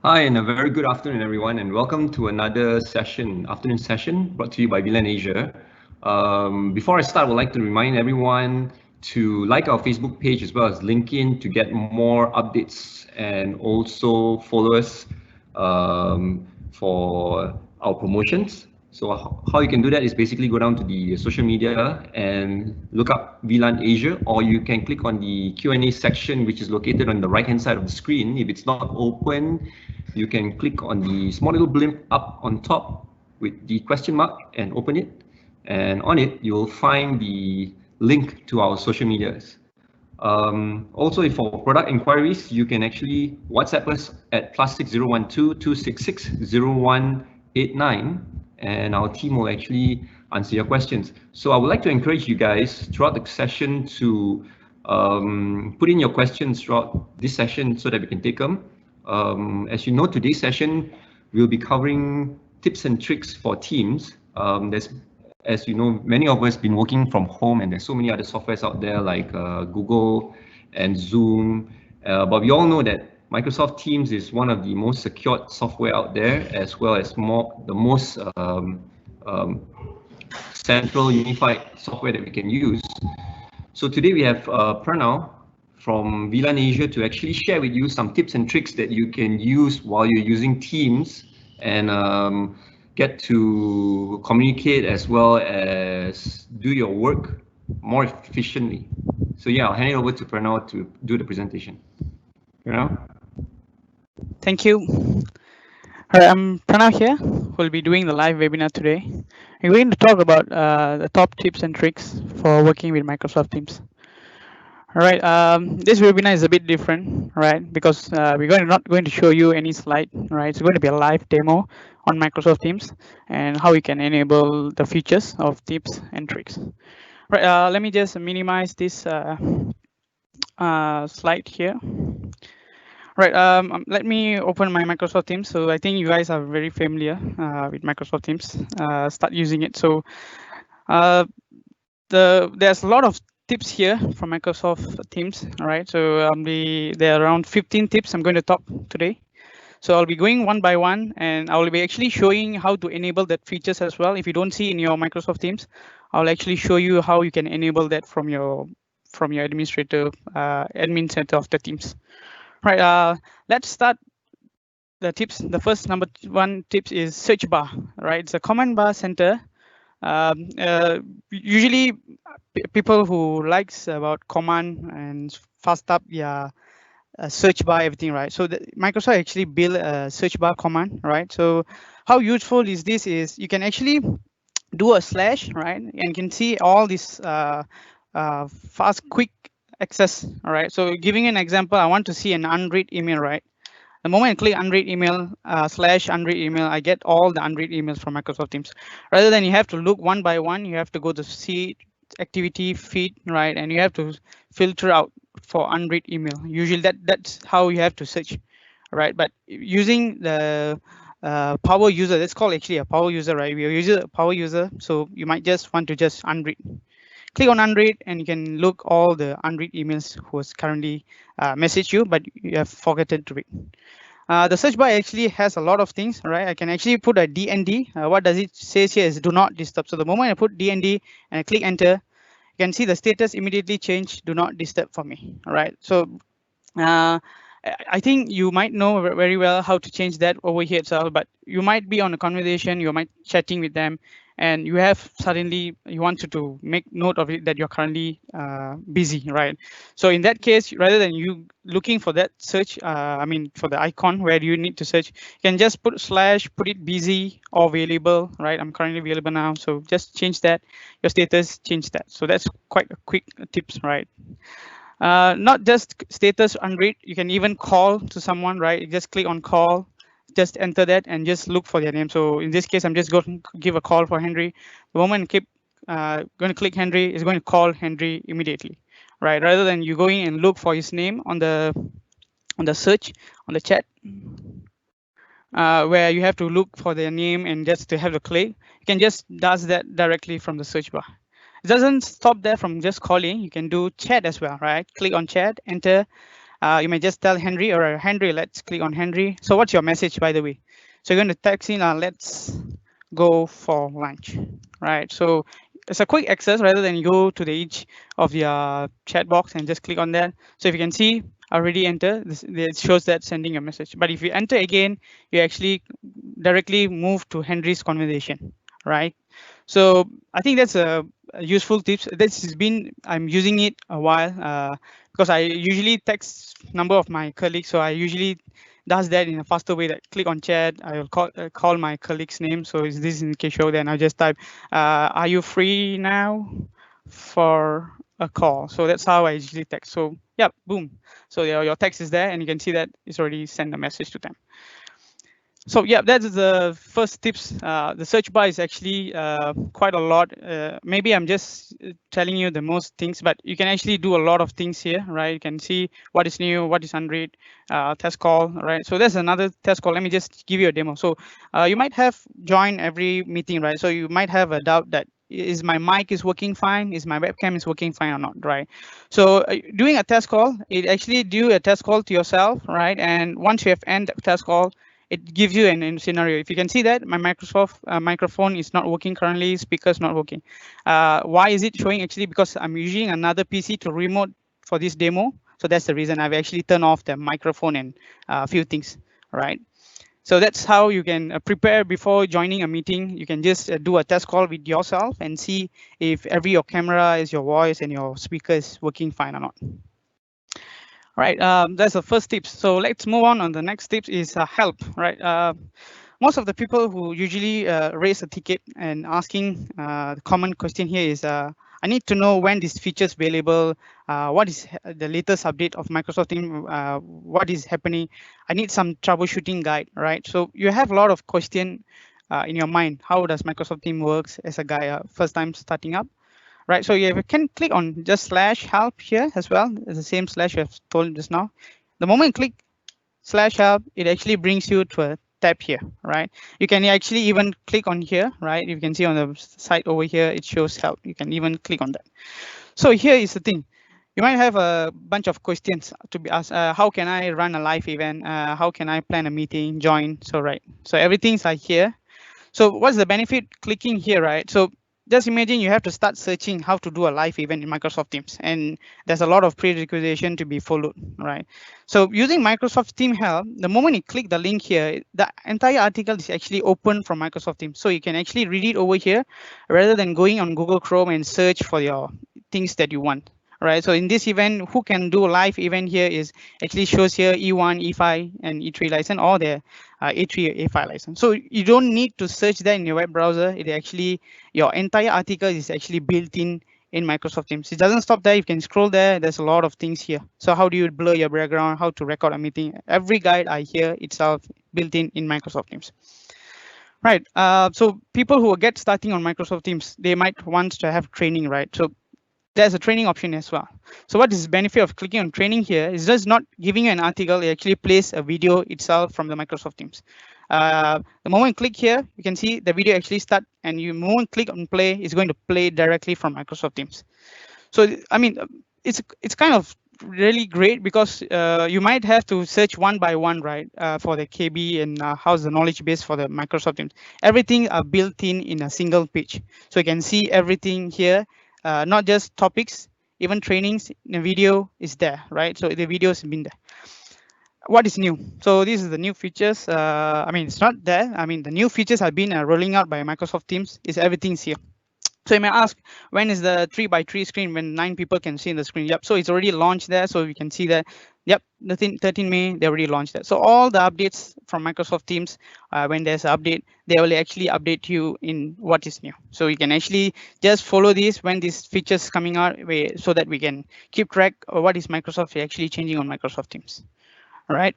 Hi, and a very good afternoon, everyone, and welcome to another afternoon session brought to you by VLAN Asia. Before I start, I would like to remind everyone to like our Facebook page as well as LinkedIn to get more updates and also follow us for our promotions. So how you can do that is basically go down to the social media and look up VLAN Asia, or you can click on the Q&A section, which is located on the right-hand side of the screen. If it's not open, you can click on the small little blimp up on top with the question mark and open it. And on it, you'll find the link to our social medias. Also, if for product inquiries, you can actually WhatsApp us at +6012 266 0189, and our team will actually answer your questions. So I would like to encourage you guys throughout the session to put in your questions throughout this session so that we can take them. As you know, today's session, we'll be covering tips and tricks for Teams. As you know, many of us been working from home, and there's so many other softwares out there like Google and Zoom. But we all know that Microsoft Teams is one of the most secured software out there, as well as the most central unified software that we can use. So today we have Pranav from VLAN Asia to actually share with you some tips and tricks that you can use while you're using Teams and get to communicate as well as do your work more efficiently. So yeah, I'll hand it over to Pranav to do the presentation. Pranav? Thank you. All right, I'm Pranav here. We'll be doing the live webinar today. We're going to talk about the top tips and tricks for working with Microsoft Teams. All right, this webinar is a bit different, right? Because we're not going to show you any slide, right? It's going to be a live demo on Microsoft Teams and how you can enable the features of tips and tricks. Right, let me just minimize this slide here. Right, let me open my Microsoft Teams. So I think you guys are very familiar with Microsoft Teams. Start using it. So there's a lot of tips here from Microsoft Teams. All right, so there are around 15 tips I'm going to talk today. So I'll be going one by one, and I will be actually showing how to enable that features as well. If you don't see in your Microsoft Teams, I'll actually show you how you can enable that from your administrator admin center of the Teams. Right, let's start the tips. The first number one tips is search bar, right? It's a command bar center. Usually people who likes about command and fast up, yeah, search bar, everything, right? So Microsoft actually built a search bar command, right? So how useful is this is you can actually do a slash, right? And you can see all this fast, quick access. All right, so giving an example, I want to see an unread email, right? The moment I click unread email slash unread email, I get all the unread emails from Microsoft Teams. Rather than you have to look one by one, you have to go to see activity feed, right? And you have to filter out for unread email. Usually that's how you have to search, right? But using the power user, that's called actually a power user, right? We are using a power user, so you might just want to just unread. Click on unread and you can look all the unread emails who has currently messaged you, but you have forgotten to read. The search bar actually has a lot of things, right? I can actually put a DND. What does it say here is do not disturb. So the moment I put DND and I click enter, you can see the status immediately change, do not disturb for me, all right? So I think you might know very well how to change that over here itself, but you might be on a conversation, you might chatting with them, and you have suddenly you wanted to make note of it that you're currently busy, right? So in that case, rather than you looking for that search, for the icon where you need to search, you can just put slash, put it busy or available, right? I'm currently available now, so just change that, your status, change that. So that's quite a quick tips, right? Not just status unread, you can even call to someone, right? You just click on call, just enter that and just look for their name. So in this case, I'm just going to give a call for Henry. The moment I going to click Henry, is going to call Henry immediately, right? Rather than you going and look for his name on the search, on the chat, where you have to look for their name and just to have to click, you can just does that directly from the search bar. It doesn't stop there from just calling. You can do chat as well, right? Click on chat, enter. You may just tell Henry, or Henry, let's click on Henry. So what's your message, by the way? So you're going to text in, let's go for lunch, right? So it's a quick access rather than you go to the each of the chat box and just click on that. So if you can see, I already enter this, it shows that sending a message. But if you enter again, you actually directly move to Henry's conversation, right? So I think that's a useful tips. This has been, I'm using it a while because I usually text number of my colleagues. So I usually does that in a faster way, that click on chat, I will call my colleague's name. So is this in Keshav? Then I just type, are you free now for a call? So that's how I usually text. So yeah, boom. So your text is there and you can see that it's already sent a message to them. So yeah, that's the first tips. The search bar is actually quite a lot. Maybe I'm just telling you the most things, but you can actually do a lot of things here, right? You can see what is new, what is unread, test call, right? So there's another test call. Let me just give you a demo. So you might have joined every meeting, right? So you might have a doubt that is my mic is working fine, is my webcam is working fine or not, right? So doing a test call, it actually do a test call to yourself, right? And once you have end the test call, it gives you an scenario. If you can see that my Microsoft microphone is not working currently, speaker's not working. Why is it showing? Actually, because I'm using another PC to remote for this demo. So that's the reason I've actually turned off the microphone and a few things, right? So that's how you can prepare before joining a meeting. You can just do a test call with yourself and see if your camera is your voice and your speaker is working fine or not. Right, that's the first tips. So let's move on the next tips is help, right? Most of the people who usually raise a ticket and asking the common question here is, I need to know when this feature is available, what is the latest update of Microsoft Teams, what is happening. I need some troubleshooting guide, right? So you have a lot of question in your mind. How does Microsoft Teams works as a guy first time starting up? Right, so you can click on just /help here as well. It's the same slash I've told just now. The moment you click /help, it actually brings you to a tab here, right? You can actually even click on here, right? You can see on the side over here, it shows help. You can even click on that. So here is the thing. You might have a bunch of questions to be asked. How can I run a live event? How can I plan a meeting, join? So right, so everything's like here. So what's the benefit clicking here, right? So just imagine you have to start searching how to do a live event in Microsoft Teams, and there's a lot of prerequisition to be followed, right? So using Microsoft Team Help, the moment you click the link here, the entire article is actually open from Microsoft Teams. So you can actually read it over here rather than going on Google Chrome and search for your things that you want. Right, so in this event, who can do a live event here is actually shows here E1, E5, and E3 license, or the A3, A5 license. So you don't need to search that in your web browser. It actually, your entire article is actually built in Microsoft Teams. It doesn't stop there. You can scroll there. There's a lot of things here. So how do you blur your background? How to record a meeting? Every guide I hear itself built in Microsoft Teams. Right. So people who get starting on Microsoft Teams, they might want to have training, right? So there's a training option as well. So what is the benefit of clicking on training here is just not giving you an article, it actually plays a video itself from the Microsoft Teams. The moment you click here, you can see the video actually start, and you moment click on play, it's going to play directly from Microsoft Teams. So I mean, it's kind of really great because you might have to search one by one, right, for the KB and how's the knowledge base for the Microsoft Teams. Everything are built in a single page. So you can see everything here. Not just topics, even trainings, the video is there, right? So the video has been there. What is new? So this is the new features. I mean, it's not there. I mean, the new features have been rolling out by Microsoft Teams. Is everything's here. So you may ask, when is the 3x3 screen when 9 people can see in the screen? Yep, so it's already launched there. So we can see that, yep, the 13 May, they already launched that. So all the updates from Microsoft Teams, when there's an update, they will actually update you in what is new. So you can actually just follow this when these features coming out so that we can keep track of what is Microsoft actually changing on Microsoft Teams, all right?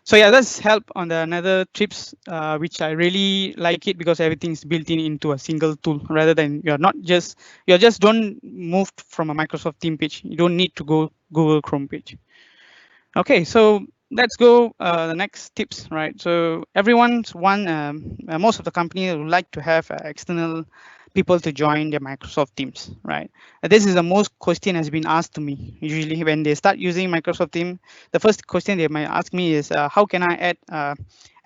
So yeah, that's help on the another tips, which I really like it because everything's built into a single tool rather than you just don't move from a Microsoft Team page. You don't need to go Google Chrome page. Okay, so let's go the next tips, right? So everyone's most of the company would like to have external people to join their Microsoft Teams, right? This is the most question has been asked to me. Usually when they start using Microsoft Teams, the first question they might ask me is, how can I add an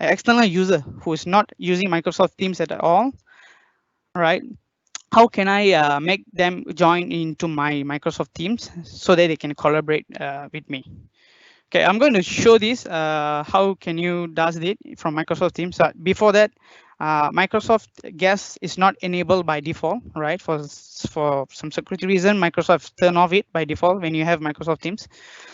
external user who is not using Microsoft Teams at all, right? How can I make them join into my Microsoft Teams so that they can collaborate with me? Okay, I'm going to show this how can you does it from Microsoft Teams. But before that, Microsoft Guest is not enabled by default, right? For some security reason, Microsoft turn off it by default when you have Microsoft Teams.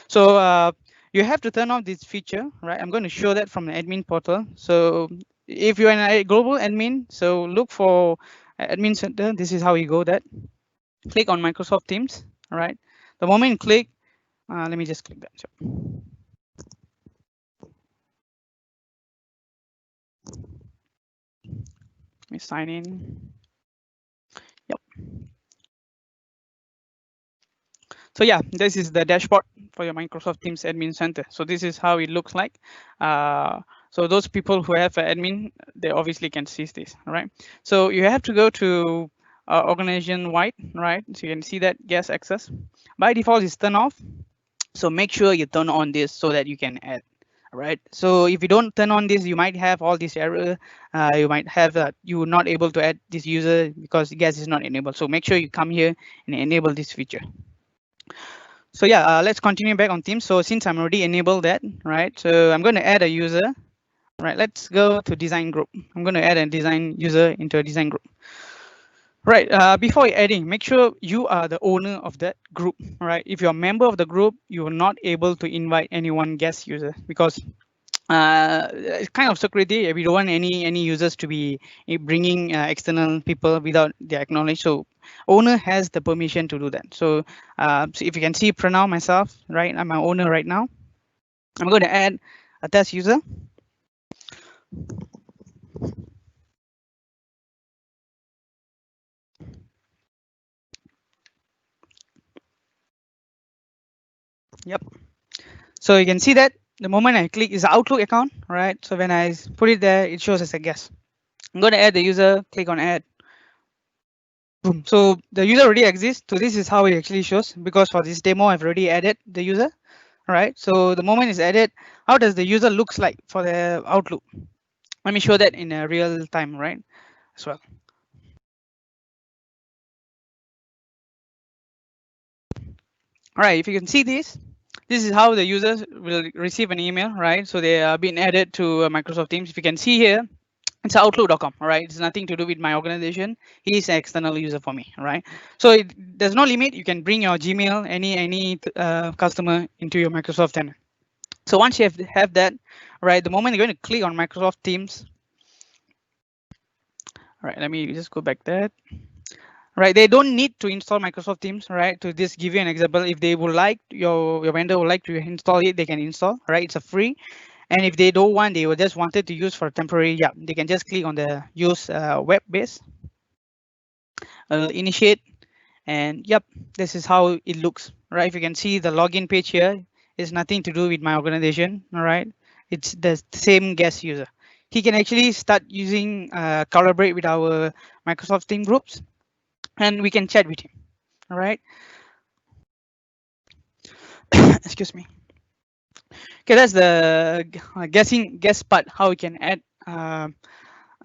So you have to turn off this feature, right? I'm going to show that from the admin portal. So if you're a global admin, so look for admin center. This is how you go that. Click on Microsoft Teams, all right? The moment you click, let me just click that. So, let me sign in. Yep. So yeah, this is the dashboard for your Microsoft Teams Admin Center. So this is how it looks like. So those people who have an admin, they obviously can see this, all right? So you have to go to organization wide, right? So you can see that guest access. By default is turned off. So make sure you turn on this so that you can add. Right. So if you don't turn on this, you might have all this error. You might have that you're not able to add this user because guest is not enabled. So make sure you come here and enable this feature. So yeah, let's continue back on Teams. So since I'm already enabled that, right? So I'm going to add a user. Right. Let's go to design group. I'm going to add a design user into a design group. Right, before adding, make sure you are the owner of that group, right? If you're a member of the group, you are not able to invite any one guest user because it's kind of security. We don't want any users to be bringing external people without their acknowledge. So owner has the permission to do that. So, so if you can see Pranav myself, right? I'm an owner right now. I'm going to add a test user. Yep. So you can see that the moment I click is Outlook account, right? So when I put it there, it shows as a guest. I'm going to add the user, click on add. Boom. So the user already exists. So this is how it actually shows because for this demo, I've already added the user, right? So the moment it's added, how does the user looks like for the Outlook? Let me show that in a real time, right? As well. All right, if you can see this is how the users will receive an email, right? So they are being added to Microsoft Teams. If you can see here, it's outlook.com, right? It's nothing to do with my organization. He's an external user for me, right? So there's no limit. You can bring your Gmail, any customer into your Microsoft tenant. So once you have that, right, the moment you're going to click on Microsoft Teams, right, let me just go back that. Right, they don't need to install Microsoft Teams, right? To just give you an example, if they would like, your vendor would like to install it, they can install, right? It's a free. And if they don't want, they will just wanted to use for temporary, yeah, they can just click on the use web base, initiate, and yep, this is how it looks, right? If you can see the login page here, it's nothing to do with my organization, all right? It's the same guest user. He can actually start using, collaborate with our Microsoft Team groups, and we can chat with him, all right? Excuse me. Okay, that's the guest part, how you can add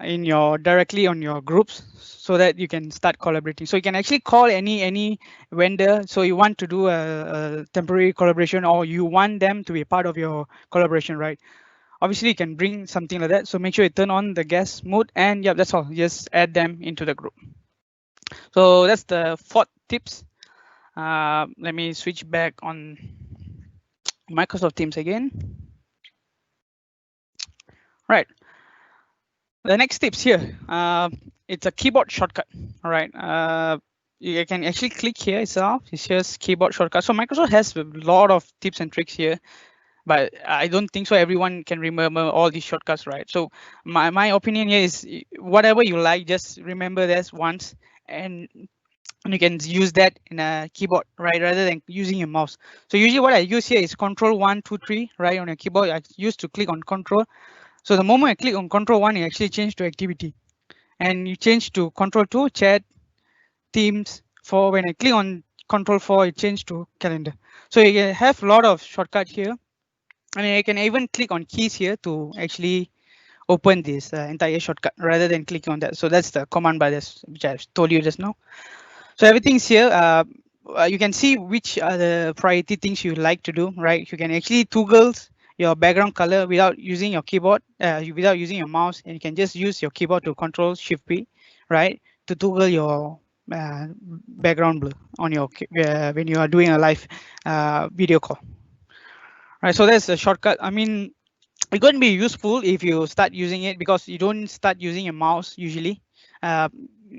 in your directly on your groups so that you can start collaborating. So you can actually call any vendor. So you want to do a temporary collaboration or you want them to be part of your collaboration, right? Obviously you can bring something like that. So make sure you turn on the guest mode and yeah, that's all. Just add them into the group. So that's the 4th tips. Let me switch back on Microsoft Teams again. Right. The next tips here, it's a keyboard shortcut. All right. You can actually click here itself. It says keyboard shortcut. So Microsoft has a lot of tips and tricks here, but I don't think so everyone can remember all these shortcuts, right? So my opinion here is whatever you like, just remember this once and you can use that in a keyboard, right, rather than using your mouse. So usually what I use here is Control 1, 2, 3, right, on your keyboard. I used to click on Control. So the moment I click on Control 1, it actually changed to activity. And you change to Control 2, chat, Teams. For when I click on Control 4, it changed to calendar. So you can have a lot of shortcut here. And I can even click on keys here to actually open this entire shortcut rather than clicking on that. So that's the command bar which I told you just now. So everything's here. You can see which are the priority things you like to do, right? You can actually toggle your background color without using your keyboard, without using your mouse, and you can just use your keyboard to control Shift P, right? To toggle your background blur on your when you are doing a live video call. Right, so that's a shortcut. I mean, it's going to be useful if you start using it because you don't start using a mouse usually.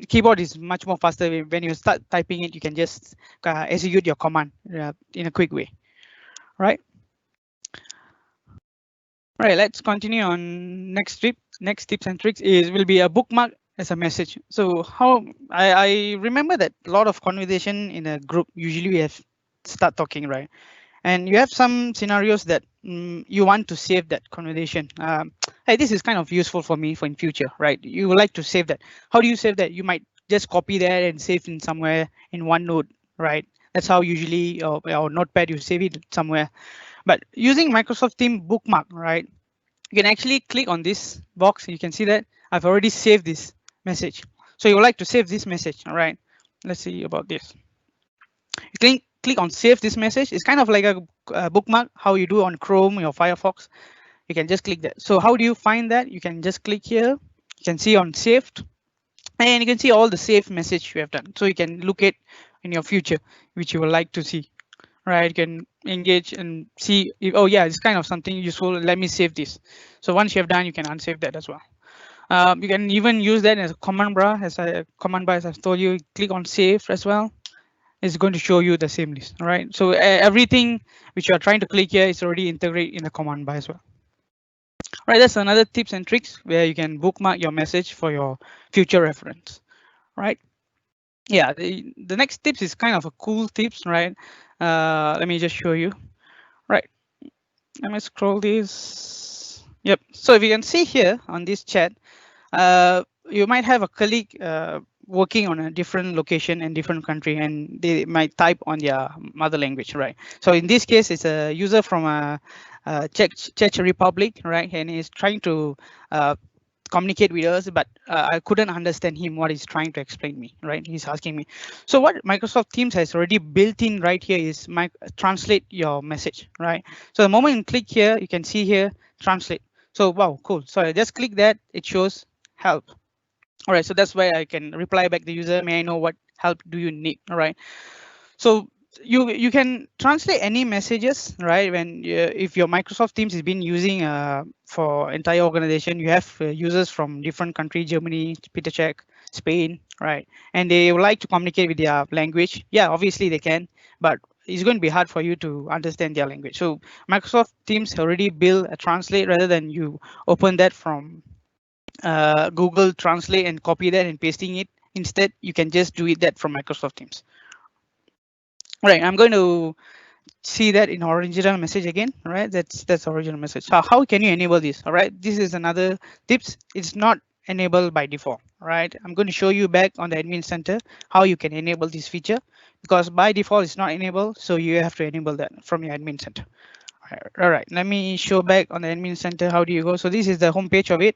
Keyboard is much more faster. When you start typing it, you can just execute your command in a quick way, right? Right, let's continue on next tip. Next tips and tricks will be a bookmark as a message. So how I remember that a lot of conversation in a group usually we have start talking, right? And you have some scenarios that you want to save that conversation. Hey, this is kind of useful for me for in future, right? You would like to save that. How do you save that? You might just copy that and save in somewhere in OneNote, right? That's how usually or Notepad you save it somewhere. But using Microsoft Team bookmark, right? You can actually click on this box. You can see that I've already saved this message. So you would like to save this message, all right? Let's see about this. You click on save this message. It's kind of like a bookmark, how you do on Chrome or Firefox. You can just click that. So how do you find that? You can just click here. You can see on saved, and you can see all the saved message you have done. So you can look at in your future, which you would like to see, right? You can engage and see, if, oh yeah, it's kind of something useful. Let me save this. So once you have done, you can unsave that as well. You can even use that as a command bar, as I've told you. Click on save as well. It's going to show you the same list, all right? So everything which you are trying to click here is already integrated in the command bar as well. All right, that's another tips and tricks where you can bookmark your message for your future reference, right? Yeah, the next tips is kind of a cool tips, right? Let me just show you, right? Let me scroll this. Yep, so if you can see here on this chat, you might have a colleague working on a different location and different country, and they might type on their mother language, right? So in this case, it's a user from a Czech Republic, right? And he's trying to communicate with us, but I couldn't understand him what he's trying to explain me, right? He's asking me. So what Microsoft Teams has already built in right here is translate your message, right? So the moment you click here, you can see here, translate. So wow, cool. So I just click that, it shows help. All right, so that's why I can reply back the user, may I know what help do you need, all right? So you can translate any messages, right? When if your Microsoft Teams is been using for entire organization, you have users from different countries, Germany, Peter Czech, Spain, right? And they would like to communicate with their language. Yeah, obviously they can, but it's going to be hard for you to understand their language. So Microsoft Teams already built a translate rather than you open that from Google Translate and copy that and pasting it. Instead, you can just do it that from Microsoft Teams. Right, I'm going to see that in original message again, right? That's original message. So how can you enable this? All right, this is another tips. It's not enabled by default, right? I'm going to show you back on the admin center how you can enable this feature, because by default it's not enabled, so you have to enable that from your admin center. All right, let me show back on the admin center. How do you go? So this is the home page of it.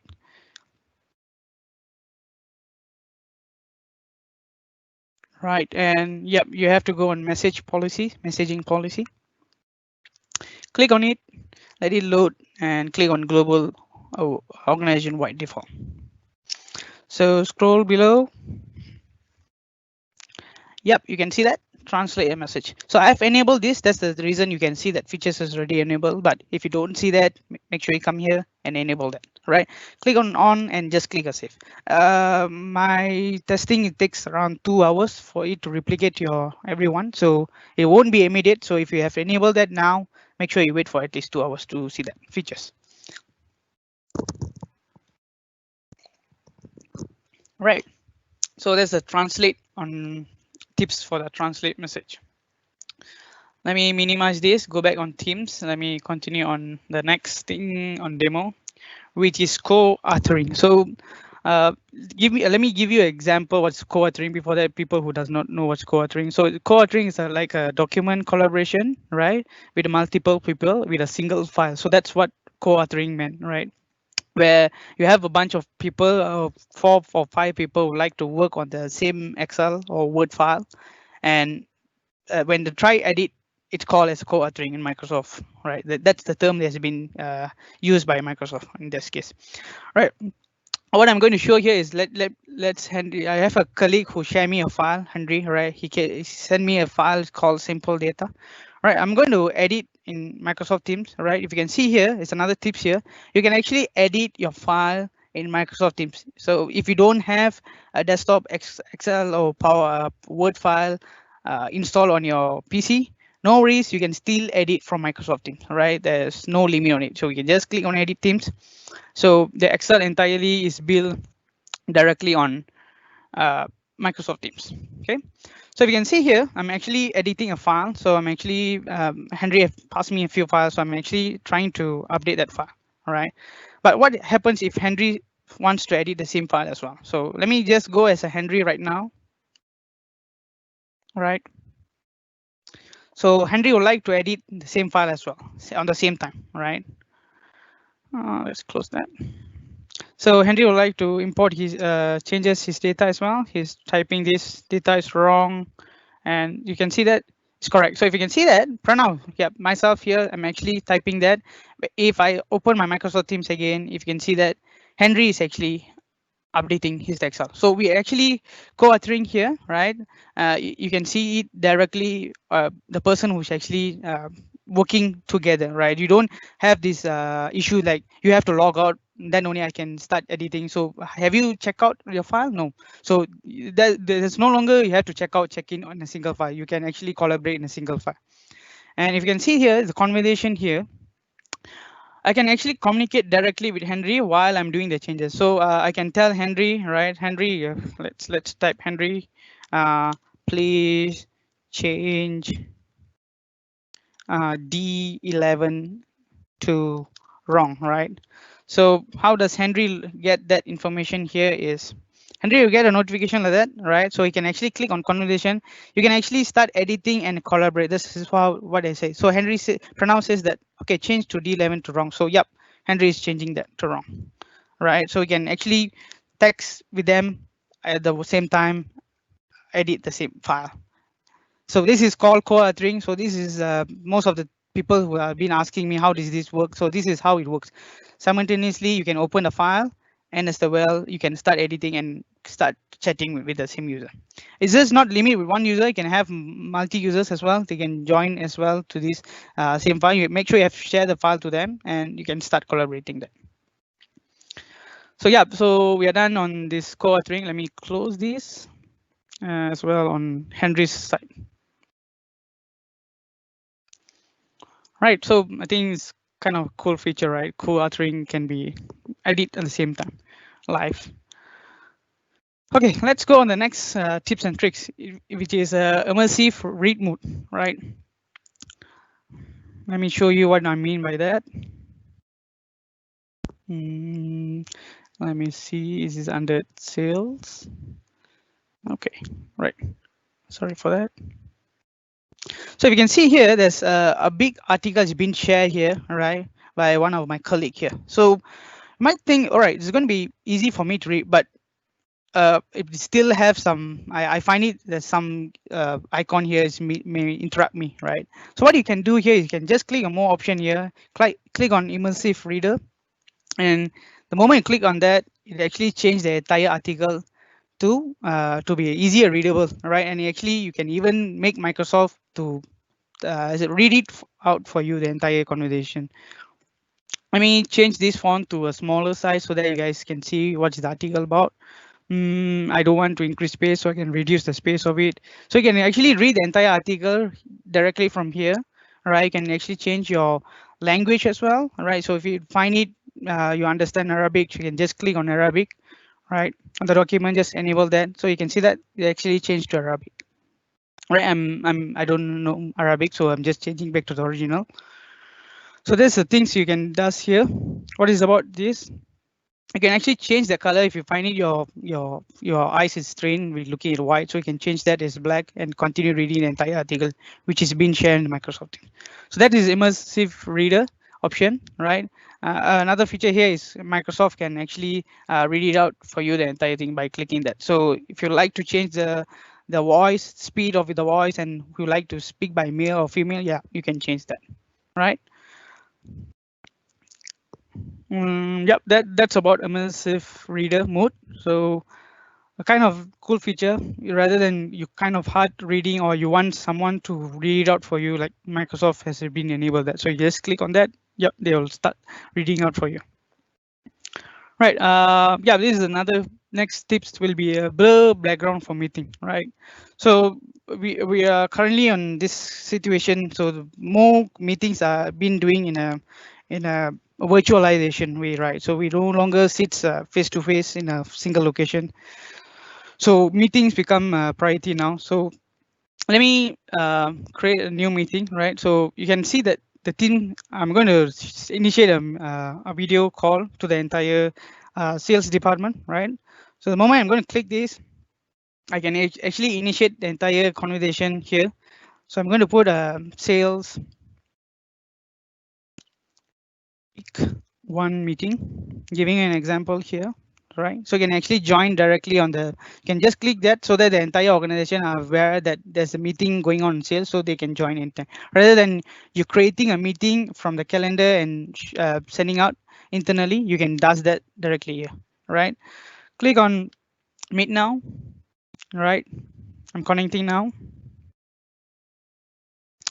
Right, and yep, you have to go on messaging policy. Click on it, let it load, and click on global organization wide default. So scroll below. Yep, you can see that translate a message. So I've enabled this. That's the reason you can see that features is already enabled. But if you don't see that, make sure you come here and enable that. Right? Click on and just click a save. My testing, it takes around 2 hours for it to replicate your everyone. So it won't be immediate. So if you have enabled that now, make sure you wait for at least 2 hours to see that features. Right. So there's a translate on tips for the translate message. Let me minimize this, go back on Teams. Let me continue on the next thing on demo, which is co-authoring. So Let me give you an example what's co-authoring before that, people who does not know what's co-authoring. So co-authoring is like a document collaboration, right, with multiple people with a single file. So that's what co-authoring meant, right, where you have a bunch of people, 4 or 5 people who like to work on the same Excel or Word file, and when they try edit, it's called as co-authoring in Microsoft, right? That's the term that's been used by Microsoft in this case, right? What I'm going to show here is let's Henry. I have a colleague who share me a file, Henry, right? He sent me a file called simple data, right? I'm going to edit in Microsoft Teams, right? If you can see here, it's another tips here. You can actually edit your file in Microsoft Teams. So if you don't have a desktop Excel or Power Word file installed on your PC, no worries, you can still edit from Microsoft Teams, right? There's no limit on it. So you can just click on Edit Teams. So the Excel entirely is built directly on Microsoft Teams. Okay. So if you can see here, I'm actually editing a file. So I'm actually, Henry have passed me a few files. So I'm actually trying to update that file. All right. But what happens if Henry wants to edit the same file as well? So let me just go as a Henry right now. All right. So Henry would like to edit the same file as well on the same time. All right. Let's close that. So Henry would like to import his changes his data as well. He's typing this data is wrong, and you can see that it's correct. So if you can see that, Pranav, yeah, myself here, I'm actually typing that. But if I open my Microsoft Teams again, if you can see that Henry is actually updating his Excel. So we actually co-authoring here, right? You can see it directly, the person who's actually working together, right? You don't have this issue like you have to log out, then only I can start editing. So have you checked out your file? No. So there's no longer you have to check out, check in on a single file. You can actually collaborate in a single file. And if you can see here, the conversation here, I can actually communicate directly with Henry while I'm doing the changes. So I can tell Henry, right? Henry, let's type Henry, please change D11 to wrong, right? So how does Henry get that information here is Henry will get a notification like that, right? So he can actually click on conversation. You can actually start editing and collaborate. This is what I say. So Henry pronounces that, okay, change to D11 to wrong. So yep, Henry is changing that to wrong, right? So we can actually text with them at the same time, edit the same file. So this is called co-authoring. So this is most of the people who have been asking me, how does this work? So this is how it works. Simultaneously, you can open a file, and as well, you can start editing and start chatting with the same user. It's just not limited with one user. You can have multi-users as well. They can join as well to this same file. You make sure you have share the file to them, and you can start collaborating that. So yeah, so we are done on this co-authoring. Let me close this as well on Henry's side. Right, so I think it's kind of a cool feature, right? Co-authoring can be edit at the same time, live. Okay, let's go on the next tips and tricks, which is immersive read mode, right? Let me show you what I mean by that. Let me see, is this under sales? Okay, right, sorry for that. So if you can see here, there's a big article has been shared here, right, by one of my colleague here. So you might think, all right, it's going to be easy for me to read, but it still have some, I find it there's some icon here is may interrupt me, right? So what you can do here, you can just click on more option here, click on immersive reader, and the moment you click on that, it actually change the entire article to be easier readable, right? And actually you can even make Microsoft to read it out for you, the entire conversation. Let me change this font to a smaller size so that you guys can see what's the article about. I don't want to increase space, so I can reduce the space of it. So you can actually read the entire article directly from here, right? You can actually change your language as well, right? So if you find it, you understand Arabic, you can just click on Arabic, right? On the document, just enable that. So you can see that it actually changed to Arabic, right? I don't know Arabic, so I'm just changing back to the original. So there's the things you can do here. What is about this? You can actually change the color if you find it your eyes is strained with looking at white, so you can change that as black and continue reading the entire article which is being shared in Microsoft Teams. So that is immersive reader option, right? Another feature here is Microsoft can actually read it out for you the entire thing by clicking that. So if you like to change the voice speed of the voice and you like to speak by male or female, yeah, you can change that, right? Yep, that's about immersive reader mode. So a kind of cool feature, rather than you kind of hard reading or you want someone to read out for you, like Microsoft has been enabled that. So you just click on that. Yep, they will start reading out for you. Right. Yeah, this is another next tips will be a blur background for meeting. Right. So we are currently on this situation. So more meetings are being doing in a virtualization way. Right. So we no longer sit face to face in a single location. So meetings become a priority now. So let me create a new meeting, right? So you can see that the team, I'm going to initiate a video call to the entire sales department, right? So the moment I'm going to click this, I can actually initiate the entire conversation here. So I'm going to put sales week 1 meeting, giving an example here, right? So you can actually join directly on the, you can just click that so that the entire organization are aware that there's a meeting going on in sales, so they can join in time. Rather than you creating a meeting from the calendar and sending out internally, you can does that directly here, right? Click on meet now, right? I'm connecting now.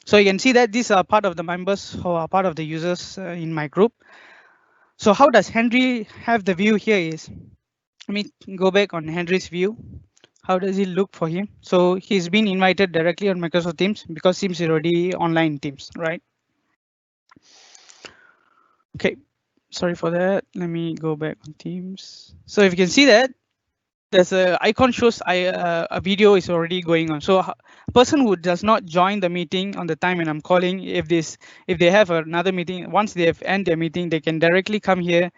So you can see that these are part of the members who are part of the users in my group. So how does Henry have the view here is, let me go back on Henry's view. How does it look for him? So he's been invited directly on Microsoft Teams because Teams is already online Teams, right? Okay, sorry for that. Let me go back on Teams. So if you can see that, there's a icon shows a video is already going on. So a person who does not join the meeting on the time when I'm calling, if they have another meeting, once they have end their meeting, they can directly come here,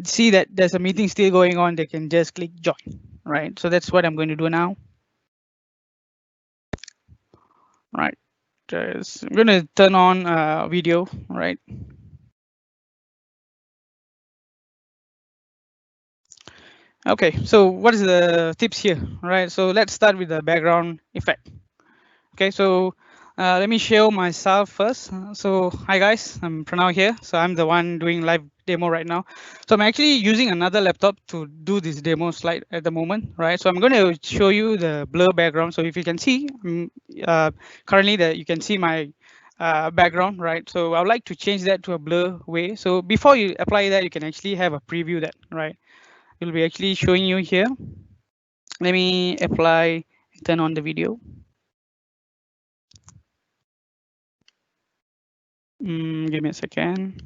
see that there's a meeting still going on, they can just click join, right? So that's what I'm going to do now. Right, I'm going to turn on video, right? Okay, so what is the tips here, right? So let's start with the background effect. Okay, so let me show myself first. So hi guys, I'm Pranav here. So I'm the one doing live demo right now. So I'm actually using another laptop to do this demo slide at the moment, right? So I'm going to show you the blur background. So if you can see, currently that you can see my background, right? So I would like to change that to a blur way. So before you apply that, you can actually have a preview that, right? It will be actually showing you here. Let me apply, turn on the video. Give me a second.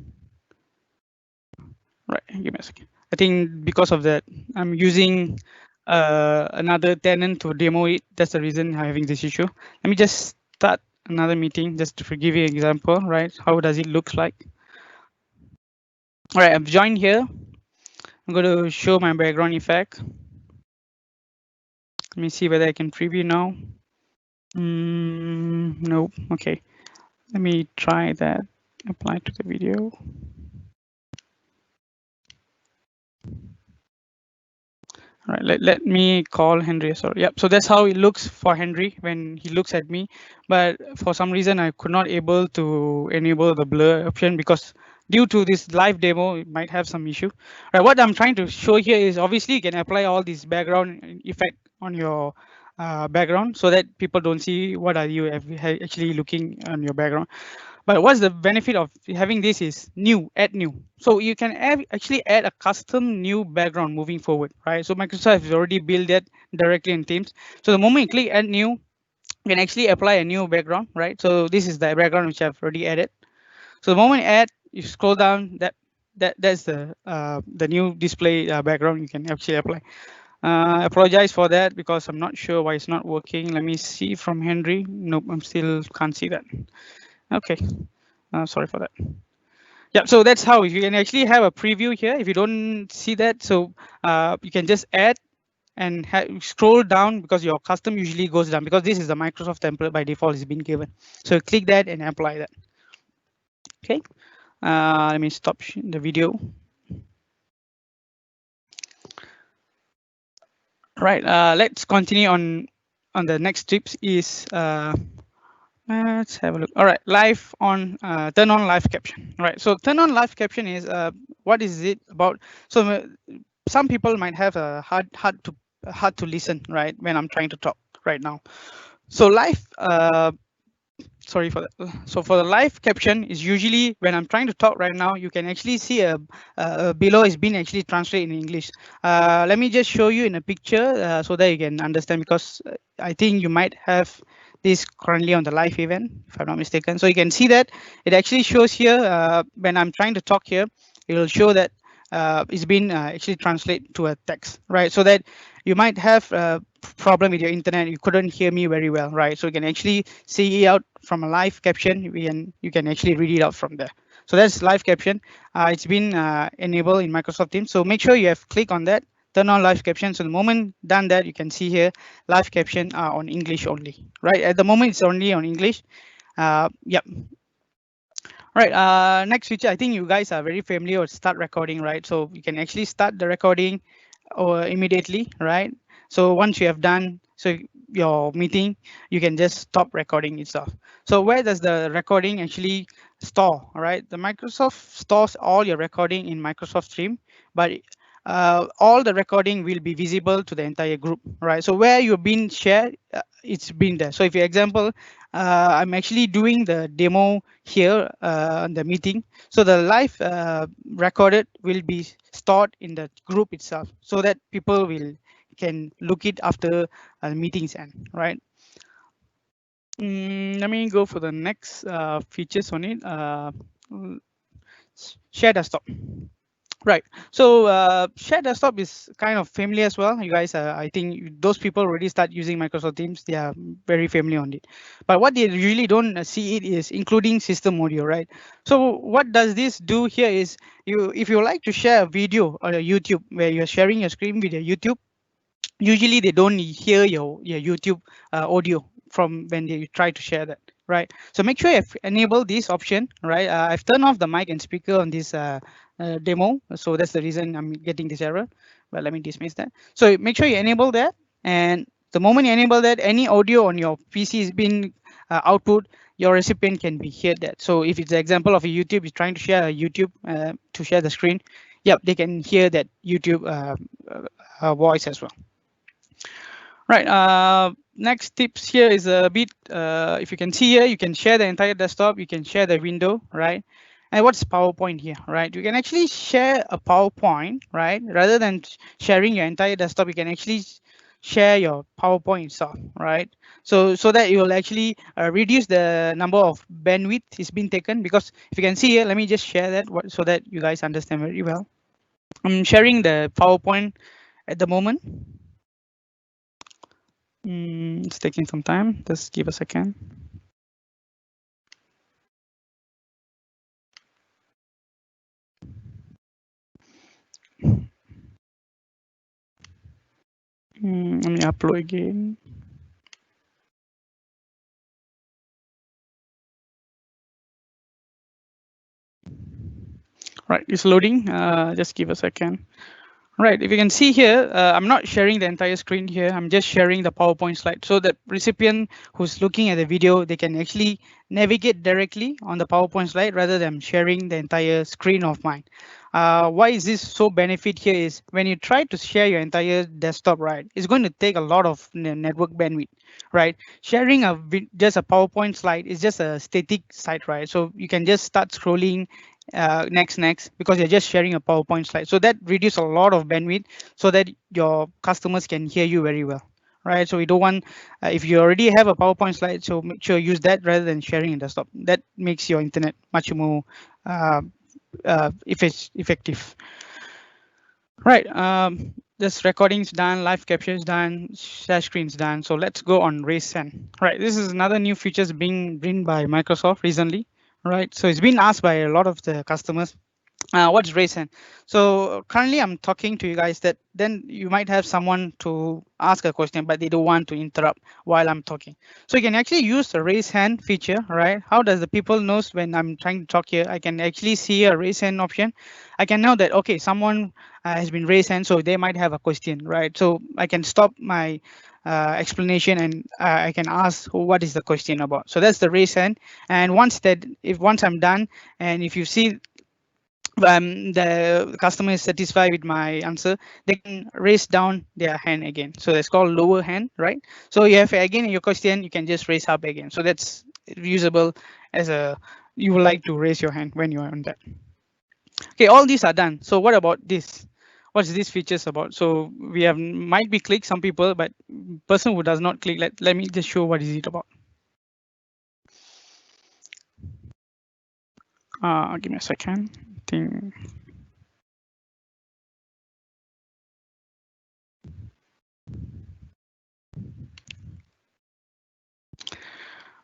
Right, give me a second. I think because of that, I'm using another tenant to demo it. That's the reason I'm having this issue. Let me just start another meeting just to give you an example, right? How does it look like? All right, I've joined here. I'm going to show my background effect. Let me see whether I can preview now. Nope. Okay. Let me try that. Apply to the video. All right, let me call Henry. Sorry. Yep. So that's how it looks for Henry when he looks at me. But for some reason, I could not able to enable the blur option because due to this live demo, it might have some issue. All right. What I'm trying to show here is obviously you can apply all these background effect on your background so that people don't see what are you actually looking on your background. But what's the benefit of having this is new, add new. So you can actually add a custom new background moving forward, right? So Microsoft has already built that directly in Teams. So the moment you click add new, you can actually apply a new background, right? So this is the background which I've already added. So the moment you add, you scroll down, that's the new display background you can actually apply. Apologize for that because I'm not sure why it's not working. Let me see from Henry. Nope, I'm still can't see that. Okay. Sorry for that. Yeah, so that's how you can actually have a preview here. If you don't see that, so you can just add and scroll down, because your custom usually goes down, because this is the Microsoft template by default is been given. So click that and apply that. Okay, let me stop the video. Right, let's continue on the next tips is let's have a look. All right, live on turn on live caption. All right, so turn on live caption is what is it about? So some people might have a hard to listen, right, when I'm trying to talk right now. So live sorry for that. So for the live caption is usually when I'm trying to talk right now, you can actually see below is being actually translated in English. Let me just show you in a picture so that you can understand, because I think you might have this currently on the live event, if I'm not mistaken. So you can see that it actually shows here when I'm trying to talk here, it will show that it's been actually translated to a text, right? So that you might have a problem with your internet, you couldn't hear me very well, right? So you can actually see it out from a live caption, you can actually read it out from there. So that's live caption. It's been enabled in Microsoft Teams. So make sure you have click on that, turn on live caption. So the moment done that, you can see here live caption on English only, right? At the moment, it's only on English. Yep. All right, next feature, I think you guys are very familiar with start recording, right? So you can actually start the recording or immediately, right? So once you have done your meeting, you can just stop recording itself. So where does the recording actually store? All right, the Microsoft stores all your recording in Microsoft Stream, but all the recording will be visible to the entire group, right? So where you've been shared, it's been there. So if you example, I'm actually doing the demo here on the meeting. So the live recorded will be stored in the group itself, so that people can look it after the meetings end, right? Let me go for the next features on it. Share desktop. Right. So shared desktop is kind of familiar as well. You guys, I think those people already start using Microsoft Teams. They are very familiar on it. But what they usually don't see it is including system audio, right? So what does this do here is if you like to share a video on a YouTube where you're sharing your screen with your YouTube, usually they don't hear your YouTube audio from when you try to share that, right? So make sure you've enabled this option, right? I've turned off the mic and speaker on this demo, so that's the reason I'm getting this error, but let me dismiss that. So make sure you enable that, and the moment you enable that, any audio on your PC is being output, your recipient can be hear that. So if it's an example of a YouTube, is trying to share a YouTube to share the screen, yep, they can hear that YouTube voice as well. Right. Next tips here is a bit. If you can see here, you can share the entire desktop. You can share the window, right? And what's PowerPoint here, right? You can actually share a PowerPoint, right? Rather than sharing your entire desktop, you can actually share your PowerPoint itself, right? So that it will actually reduce the number of bandwidth is being taken. Because if you can see here, let me just share that so that you guys understand very well. I'm sharing the PowerPoint at the moment. It's taking some time. Just give a second. Let me upload again. Right, it's loading. Just give a second. Right, if you can see here, I'm not sharing the entire screen here. I'm just sharing the PowerPoint slide. So the recipient who's looking at the video, they can actually navigate directly on the PowerPoint slide rather than sharing the entire screen of mine. Why is this so benefit here is when you try to share your entire desktop, right, it's going to take a lot of network bandwidth, right? Sharing just a PowerPoint slide is just a static site, right? So you can just start scrolling next because you're just sharing a PowerPoint slide. So that reduces a lot of bandwidth so that your customers can hear you very well, right? So we don't want, if you already have a PowerPoint slide, so make sure you use that rather than sharing a desktop. That makes your internet much more effective. Right, this recording's done, live capture is done, share screen's done. So let's go on raise send. Right, this is another new features being brought by Microsoft recently. right? So it's been asked by a lot of the customers. What's raise hand? So currently I'm talking to you guys that then you might have someone to ask a question, but they don't want to interrupt while I'm talking. So you can actually use the raise hand feature, right? How does the people knows when I'm trying to talk here? I can actually see a raise hand option. I can know that, okay, someone has been raised hand, so they might have a question, right? So I can stop my explanation and I can ask what is the question about. So that's the raise hand. And once I'm done, and if you see the customer is satisfied with my answer, they can raise down their hand again. So that's called lower hand, right? So you have again your question, you can just raise up again. So that's usable as a you would like to raise your hand when you are on that. Okay, all these are done. So what about this? What's these features about? So we have might be click some people, but person who does not click, let me just show what is it about. Give me a second. I think.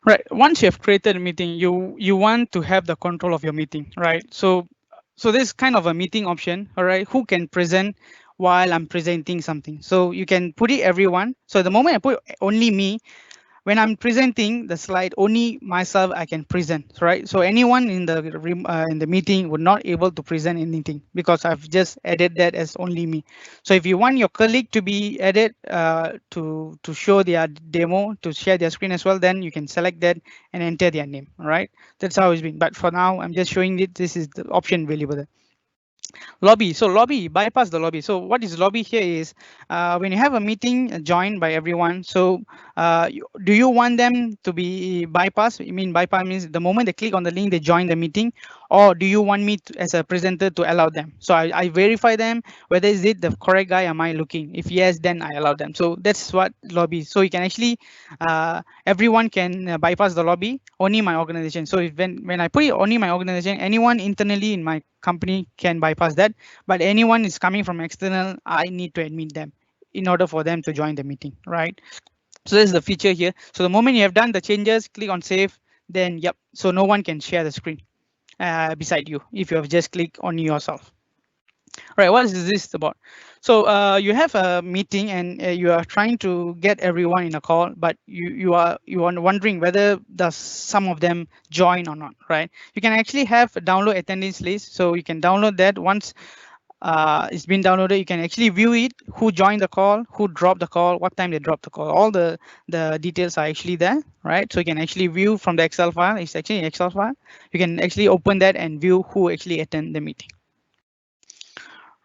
Right. Once you have created a meeting, you want to have the control of your meeting, right? So this kind of a meeting option, all right, who can present while I'm presenting something. So you can put it everyone. So the moment I put only me, when I'm presenting the slide, only myself I can present, right? So anyone in the meeting would not able to present anything because I've just added that as only me. So if you want your colleague to be added to show their demo, to share their screen as well, then you can select that and enter their name, right? That's how it's been. But for now, I'm just showing it. This is the option available there. Lobby. So lobby, bypass the lobby. So what is lobby here is when you have a meeting joined by everyone. So do you want them to be bypassed? I mean, bypass means the moment they click on the link, they join the meeting, or do you want me to, as a presenter to allow them? So I verify them whether is it the correct guy am I looking. If yes, then I allow them. So that's what lobby. So you can actually everyone can bypass the lobby. Only my organization. So if when I put it only my organization, anyone internally in my company can bypass that, but anyone is coming from external, I need to admit them in order for them to join the meeting, right? So this is the feature here. So the moment you have done the changes, click on save, then yep, so no one can share the screen beside you if you have just clicked on yourself. Right, what is this about? So you have a meeting and you are trying to get everyone in a call, but you are wondering whether does some of them join or not, right? You can actually have a download attendance list, so you can download that. Once it's been downloaded, you can actually view it, who joined the call, who dropped the call, what time they dropped the call. All the details are actually there, right? So you can actually view from the Excel file. It's actually an Excel file. You can actually open that and view who actually attend the meeting.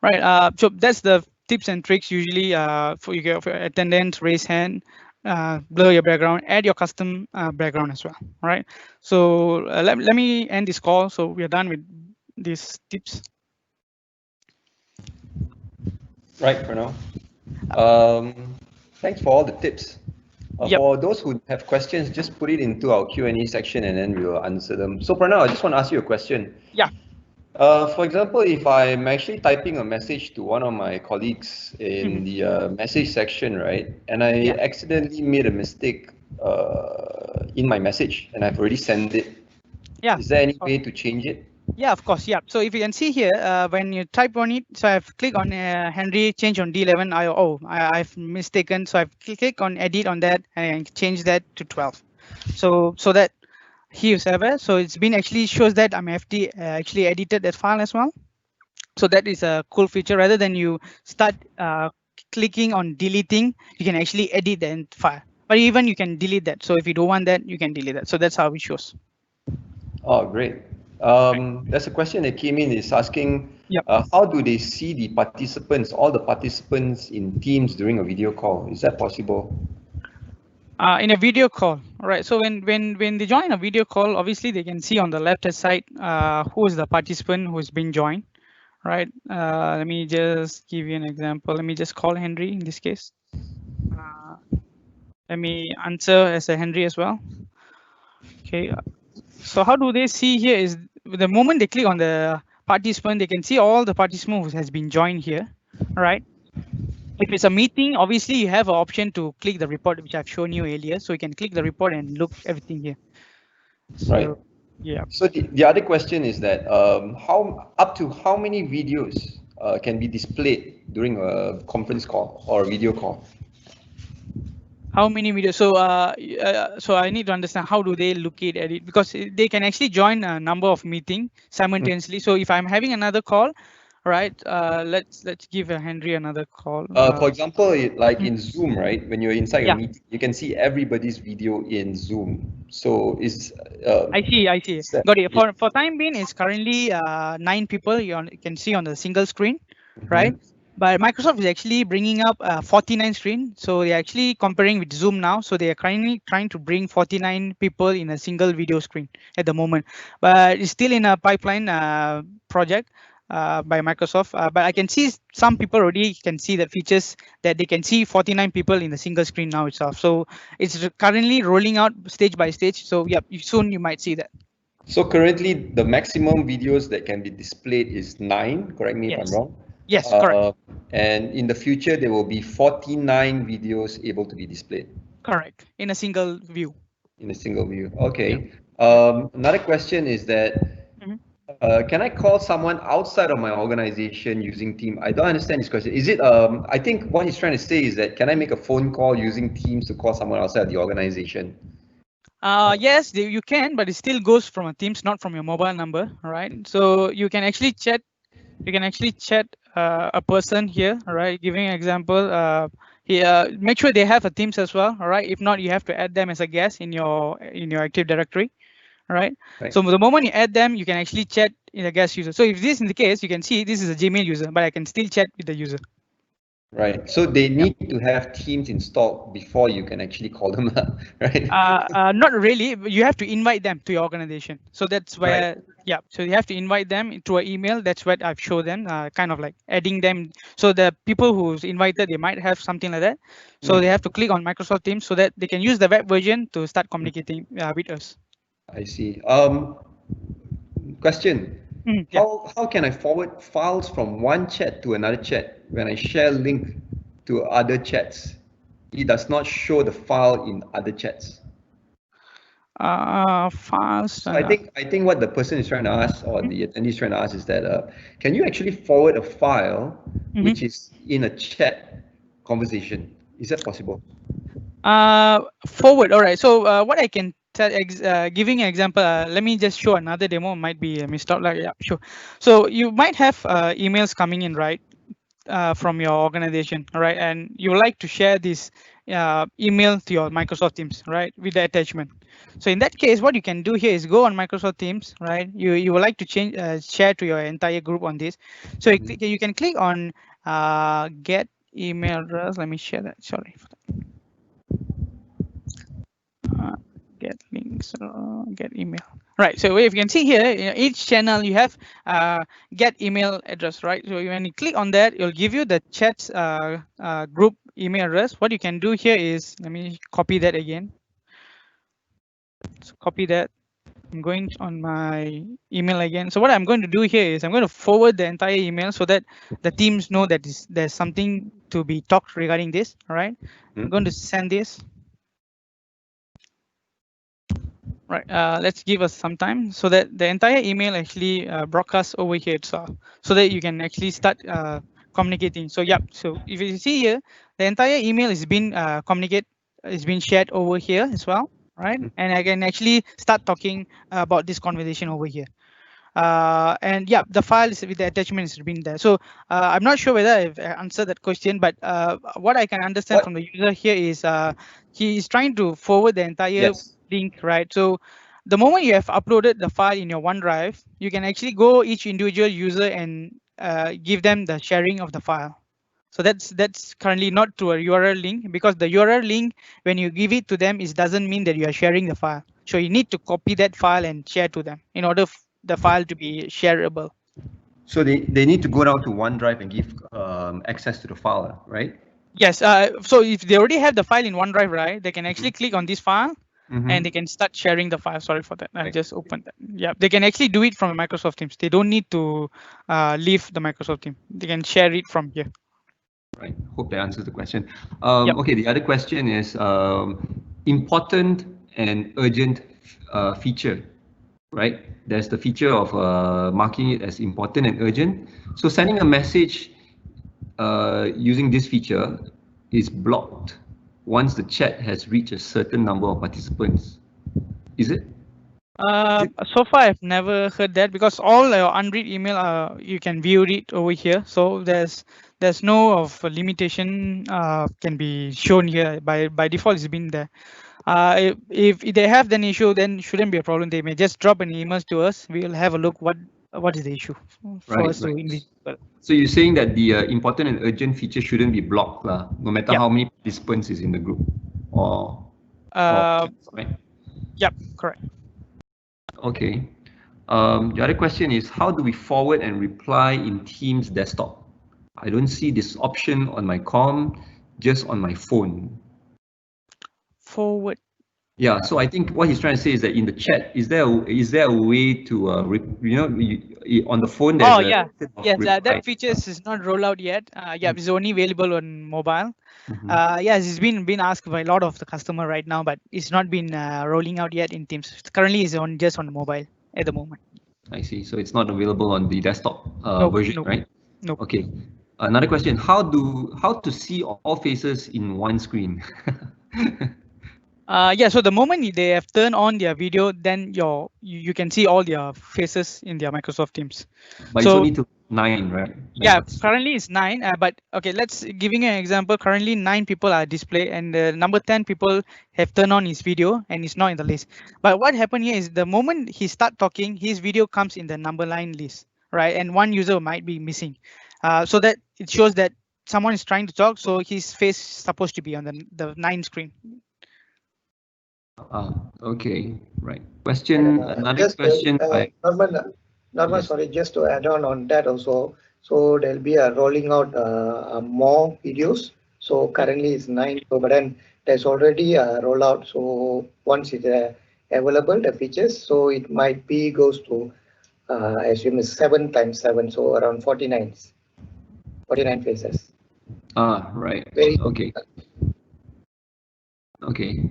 Right. So that's the tips and tricks usually for you get for attendance, raise hand, blur your background, add your custom background as well. Right. So let me end this call. So we are done with these tips. Right, Pranav. Thanks for all the tips. Yep. For those who have questions, just put it into our Q&A section and then we will answer them. So Pranav, I just want to ask you a question. Yeah. For example, if I'm actually typing a message to one of my colleagues in the message section, right, and I accidentally made a mistake in my message and I've already sent it, is there any way to change it? Yeah, of course. Yeah. So if you can see here, when you type on it, so I've clicked on Henry, change on D11. I've mistaken. So I've clicked on edit on that and change that to 12. So that he is aware. So it's been actually shows that I'm actually edited that file as well. So that is a cool feature. Rather than you start clicking on deleting, you can actually edit the file. But even you can delete that. So if you don't want that, you can delete that. So that's how it shows. Oh, great. There's a question that came in, is asking, how do they see the participants, all the participants in Teams during a video call? Is that possible? In a video call, right? So when they join a video call, obviously they can see on the left-hand side who is the participant who's been joined, right? Let me just give you an example. Let me just call Henry in this case. Let me answer as a Henry as well. Okay. So how do they see here is the moment they click on the participant, they can see all the participants who has been joined here, right? If it's a meeting, obviously you have an option to click the report, which I've shown you earlier. So you can click the report and look everything here. So, right. Yeah. So the other question is that up to how many videos can be displayed during a conference call or a video call? How many videos? So so I need to understand how do they look at it, because they can actually join a number of meeting simultaneously. So if I'm having another call, right? Let's give Henry another call. For example, like Mm. in Zoom, right? When you're inside a Yeah, meeting, you can see everybody's video in Zoom. So I see. I see. is that, Got it. yeah. For time being, it's currently 9 people. You can see on the single screen, right? Mhm. But Microsoft is actually bringing up 49 screen. So they're actually comparing with Zoom now. So they are currently trying to bring 49 people in a single video screen at the moment. But it's still in a pipeline project by Microsoft. But I can see some people already can see the features that they can see 49 people in the single screen now itself. So it's currently rolling out stage by stage. So yeah, soon you might see that. So currently, the maximum videos that can be displayed is 9. Correct me if I'm Yes. wrong. Yes, correct. And in the future, there will be 49 videos able to be displayed Correct. In a single view. in a single view. Yeah. Okay. Yeah. Another question is that Mhm. can I call someone outside of my organization using Teams? I don't understand this question. Is it, I think what he's trying to say is that can I make a phone call using Teams to call someone outside the organization? Yes, you can, but it still goes from a Teams, not from your mobile number, right? So you can actually chat. You can actually chat a person here, all right? Giving an example, here, make sure they have a Teams as well, all right? If not, you have to add them as a guest in your Active Directory, all right? Right. So the moment you add them, you can actually chat in a guest user. So if this is the case, you can see this is a Gmail user, but I can still chat with the user. Right. So they Yep. need to have Teams installed before you can actually call them up, right? Not really. But you have to invite them to your organization. So that's Right. where, yeah. So you have to invite them through an email. That's what I've shown them, kind of like adding them. So the people who's invited, they might have something like that. So they have to click on Microsoft Teams so that they can use the web version to start communicating with us. I see. Question. Yeah. How can I forward files from one chat to another chat when I share link to other chats? It does not show the file in other chats. Fast. So I think what the person is trying to ask, or the attendee is trying to ask, is that can you actually forward a file which is in a chat conversation? Is that possible? Forward. All right. So what I can tell, giving an example, let me just show another demo. Might be missed out. Like, yeah, sure. So you might have emails coming in, right, from your organization, right, and you would like to share this email to your Microsoft Teams, right, with the attachment. So in that case, what you can do here is go on Microsoft Teams, right? You would like to change share to your entire group on this. So you can click on get email address. Let me share that. Sorry. Get links, get email, right? So if you can see here, each channel you have get email address, right? So when you click on that, it'll give you the chat's group email address. What you can do here is, let me copy that again. So copy that. I'm going on my email again. So what I'm going to do here is I'm going to forward the entire email so that the teams know that there's something to be talked regarding this. All right. I'm going to send this. Right, let's give us some time so that the entire email actually broadcasts over here itself, so that you can actually start communicating. So yeah, so if you see here, the entire email is being shared over here as well, right? And I can actually start talking about this conversation over here. And yeah, the file is with the attachment has been there. So I'm not sure whether I've answered that question, but what I can understand from the user here is he is trying to forward the entire link, right? So the moment you have uploaded the file in your OneDrive, you can actually go each individual user and give them the sharing of the file. So that's currently not to a URL link, because the URL link, when you give it to them, it doesn't mean that you are sharing the file. So you need to copy that file and share to them in order the file to be shareable. So they need to go down to OneDrive and give access to the file, right? Yes. So if they already have the file in OneDrive, right, they can actually click on this file and they can start sharing the file. Sorry for that. I just opened that. Yeah, they can actually do it from Microsoft Teams. They don't need to leave the Microsoft Team. They can share it from here. Right. Hope that answers the question. Okay. The other question is important and urgent feature. right? There's the feature of marking it as important and urgent. So sending a message using this feature is blocked once the chat has reached a certain number of participants. Is it? So far I've never heard that, because all your unread email you can view it over here. So there's no of limitation can be shown here. By default it's been there. If they have an issue, then shouldn't be a problem. They may just drop an email to us. We will have a look what is the issue for us to investigate. So you're saying that the important and urgent feature shouldn't be blocked, no matter Yep. how many participants is in the group, or right? Yep, correct. Okay. The other question is, how do we forward and reply in Teams desktop? I don't see this option on my com, just on my phone. Forward. Yeah, so I think what he's trying to say is that in the chat, is there a way to on the phone? There's Oh yeah, yes, that reply. feature is not rolled out yet. Yeah, it's only available on mobile. Mhm. Yes, it's been asked by a lot of the customer right now, but it's not been rolling out yet in Teams. Currently, it's on just on the mobile at the moment. I see. So it's not available on the desktop version, right? No. Okay. Another question: how to see all faces in one screen? Yeah, so the moment they have turned on their video, then you can see all their faces in their Microsoft Teams. But it's only to 9, right? Yeah, currently it's 9, but okay, let's giving an example. Currently 9 people are displayed, and the number 10 people have turned on his video and it's not in the list. But what happened here is the moment he start talking, his video comes in the number line list, right? And one user might be missing, so that it shows that someone is trying to talk, so his face is supposed to be on the 9 screen. Okay, right. Another question. Norman, Yes. sorry, just to add on that also. So there'll be a rolling out more videos. So currently it's 9, but then there's already a rollout. So once it's available, the features, so it might be goes to I assume it's 7 times 7, so around 49 faces. Right. Okay. Okay.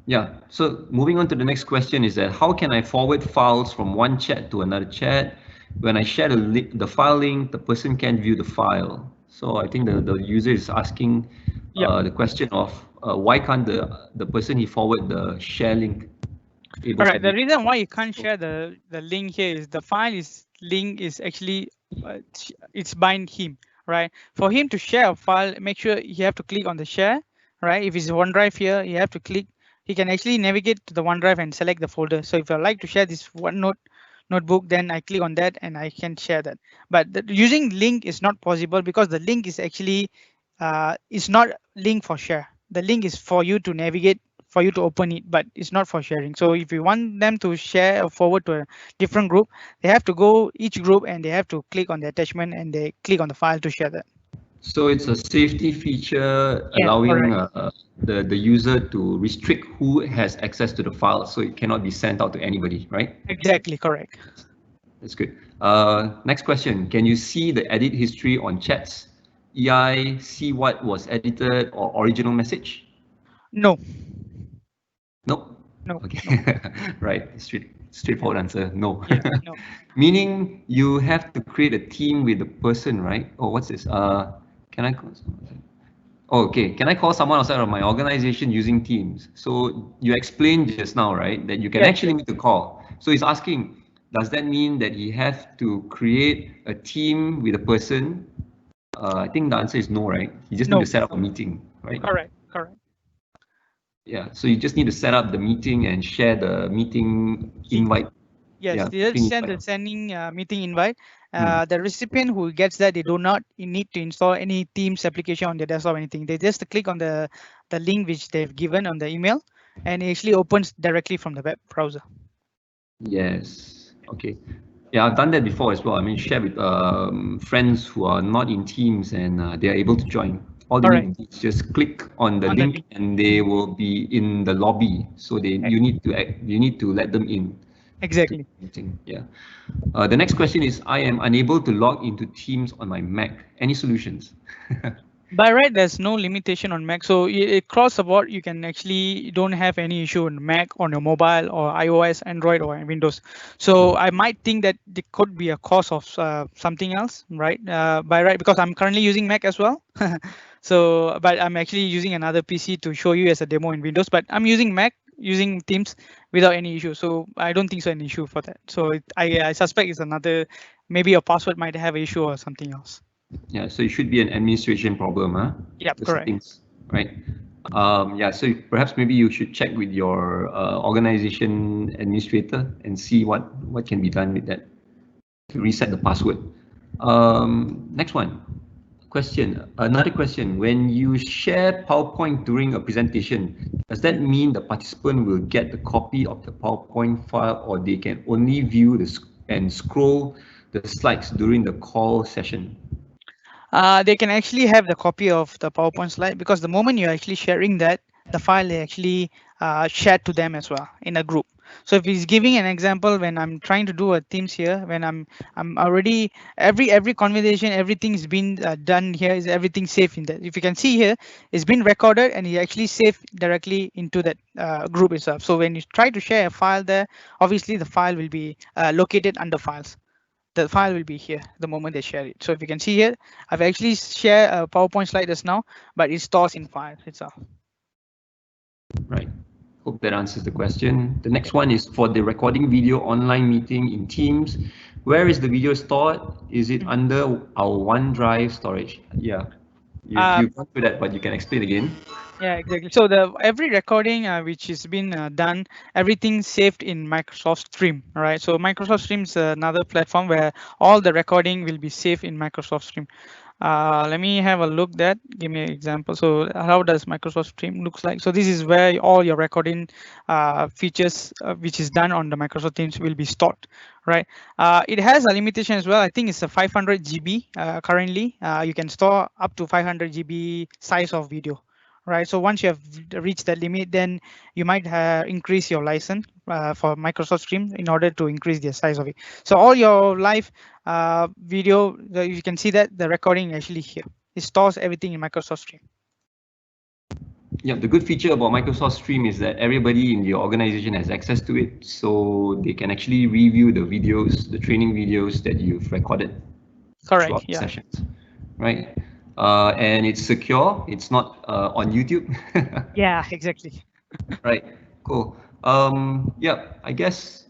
Yeah. So moving on to the next question is that how can I forward files from one chat to another chat? When I share the file link, the person can't view the file. So I think the user is asking the question of why can't the person he forward the share link? All right. The reason why you can't share the link here is the file link is actually it's bind him, right? For him to share a file, make sure you have to click on the share, right? If it's OneDrive here, you have to click. He can actually navigate to the OneDrive and select the folder. So if I like to share this notebook, then I click on that and I can share that. But using link is not possible because the link is actually it's not link for share. The link is for you to navigate, for you to open it, but it's not for sharing. So if you want them to share or forward to a different group, they have to go each group and they have to click on the attachment and they click on the file to share that. So it's a safety feature allowing the user to restrict who has access to the file, so it cannot be sent out to anybody, right? Exactly, correct. That's good. Next question. Can you see the edit history on chats? EI, see what was edited or original message? No. No? No. Okay. Right. Straightforward answer. No. Yeah, no. Meaning you have to create a team with the person, right? Oh, what's this? Can I call someone? Oh, okay. Can I call someone outside of my organization using Teams? So you explained just now, right, that you can actually make a call. So he's asking, does that mean that he has to create a team with a person? I think the answer is no, right? You just need to set up a meeting, right? Correct. Yeah, so you just need to set up the meeting and share the meeting invite. Yes, they just send the meeting invite. The recipient who gets that, they do not need to install any Teams application on their desktop or anything. They just click on the link which they've given on the email, and it actually opens directly from the web browser. Yes. Okay. Yeah, I've done that before as well. I mean, share with friends who are not in Teams and they are able to join. All they need is just click on the link and they will be in the lobby. So you need to let them in. Exactly. Yeah. The next question is, I am unable to log into Teams on my Mac. Any solutions? By right, there's no limitation on Mac. So across the board, you can actually don't have any issue on Mac, on your mobile, or iOS, Android, or Windows. So I might think that there could be a cause of something else, right? By right, because I'm currently using Mac as well. So, but I'm actually using another PC to show you as a demo in Windows. But I'm using Mac, using Teams without any issue. So I don't think so an issue for that. So I suspect it's another, maybe your password might have an issue or something else. Yeah, so it should be an administration problem, huh? Yep, The correct. settings, right? Yeah, so perhaps maybe you should check with your organization administrator and see what can be done with that to reset the password. Next one, another question. When you share PowerPoint during a presentation, does that mean the participant will get the copy of the PowerPoint file, or they can only view and scroll the slides during the call session? They can actually have the copy of the PowerPoint slide, because the moment you're actually sharing that, the file is actually shared to them as well in a group. So if he's giving an example, when I'm trying to do a Teams here, when I'm already every conversation, everything is been done here, is everything safe in that. If you can see here, it's been recorded and it actually saved directly into that group itself. So when you try to share a file there, obviously the file will be located under files. The file will be here the moment they share it. So if you can see here, I've actually shared a PowerPoint slide just now, but it stores in file itself. Right. Hope that answers the question. The next one is for the recording video online meeting in Teams. Where is the video stored? Is it under our OneDrive storage? Yeah, you've gone through that, but you can explain again. Yeah, exactly. So every recording which has been done, everything saved in Microsoft Stream. All right. So Microsoft Stream is another platform where all the recording will be saved in Microsoft Stream. Let me have a look. That give me an example. So how does Microsoft Stream looks like? So this is where all your recording features which is done on the Microsoft Teams will be stored. Right. It has a limitation as well. I think it's a 500 GB currently. You can store up to 500 GB size of video. Right. So once you have reached that limit, then you might increase your license for Microsoft Stream in order to increase the size of it. So all your live video, you can see that the recording actually here. It stores everything in Microsoft Stream. Yeah, the good feature about Microsoft Stream is that everybody in your organization has access to it, so they can actually review the videos, the training videos that you've recorded throughout the sessions, right? And it's secure. It's not on YouTube. Yeah, exactly. Right. Cool. Yeah, I guess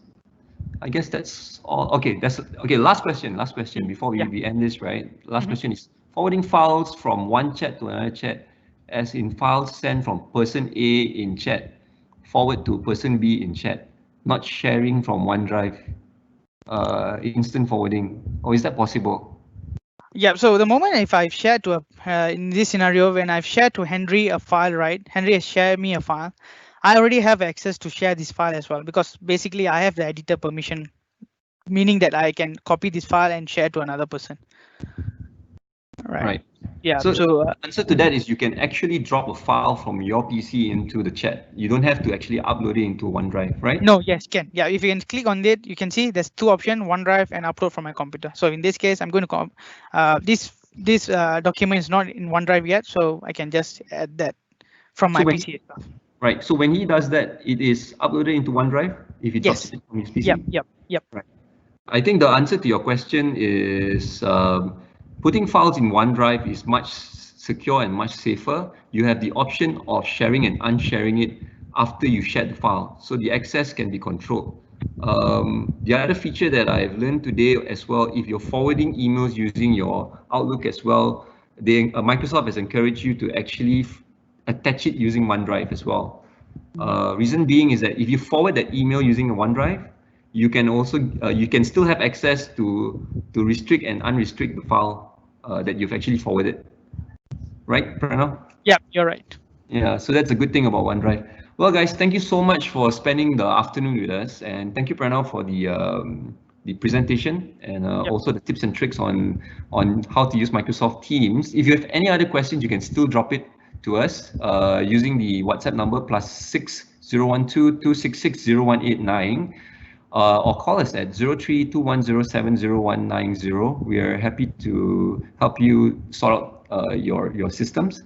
that's all. Okay, that's okay. Last question before we end this, right? Last question is forwarding files from one chat to another chat, as in files sent from person A in chat, forward to person B in chat, not sharing from OneDrive, instant forwarding. Or is that possible? Yeah, so the moment if I've shared to in this scenario, when I've shared to Henry a file, right? Henry has shared me a file. I already have access to share this file as well, because basically I have the editor permission, meaning that I can copy this file and share to another person. Right. Yeah. So the answer to that is you can actually drop a file from your PC into the chat. You don't have to actually upload it into OneDrive, right? No, yes, can. Yeah, if you can click on it, you can see there's two options: OneDrive and upload from my computer. So in this case, I'm going to this document is not in OneDrive yet, so I can just add that from my PC itself. Right. So when he does that, it is uploaded into OneDrive if he drops it from his PC. Yep. Right. I think the answer to your question is putting files in OneDrive is much secure and much safer. You have the option of sharing and unsharing it after you share the file, so the access can be controlled. The other feature that I've learned today as well, if you're forwarding emails using your Outlook as well, Microsoft has encouraged you to actually attach it using OneDrive as well. Reason being is that if you forward that email using a OneDrive, you can also you can still have access to restrict and unrestrict the file that you've actually forwarded. Right, Pranav? Yep, you're right. Yeah, so that's a good thing about OneDrive. Well, guys, thank you so much for spending the afternoon with us, and thank you, Pranav, for the presentation and also the tips and tricks on how to use Microsoft Teams. If you have any other questions, you can still drop it to us using the WhatsApp number +6 012 266 0189. Or call us at 0321070190. We are happy to help you sort out your systems.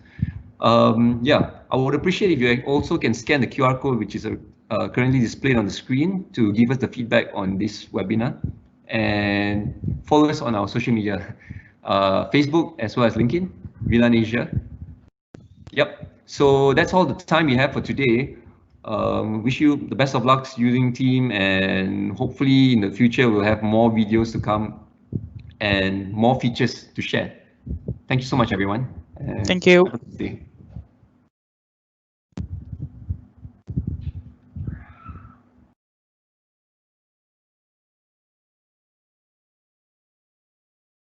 Yeah, I would appreciate if you also can scan the QR code, which is currently displayed on the screen, to give us the feedback on this webinar, and follow us on our social media, Facebook as well as LinkedIn, VLAN Asia. Yep. So that's all the time we have for today. Wish you the best of luck using Team, and hopefully in the future we'll have more videos to come and more features to share. Thank you so much, everyone. Thank you. Have a good day.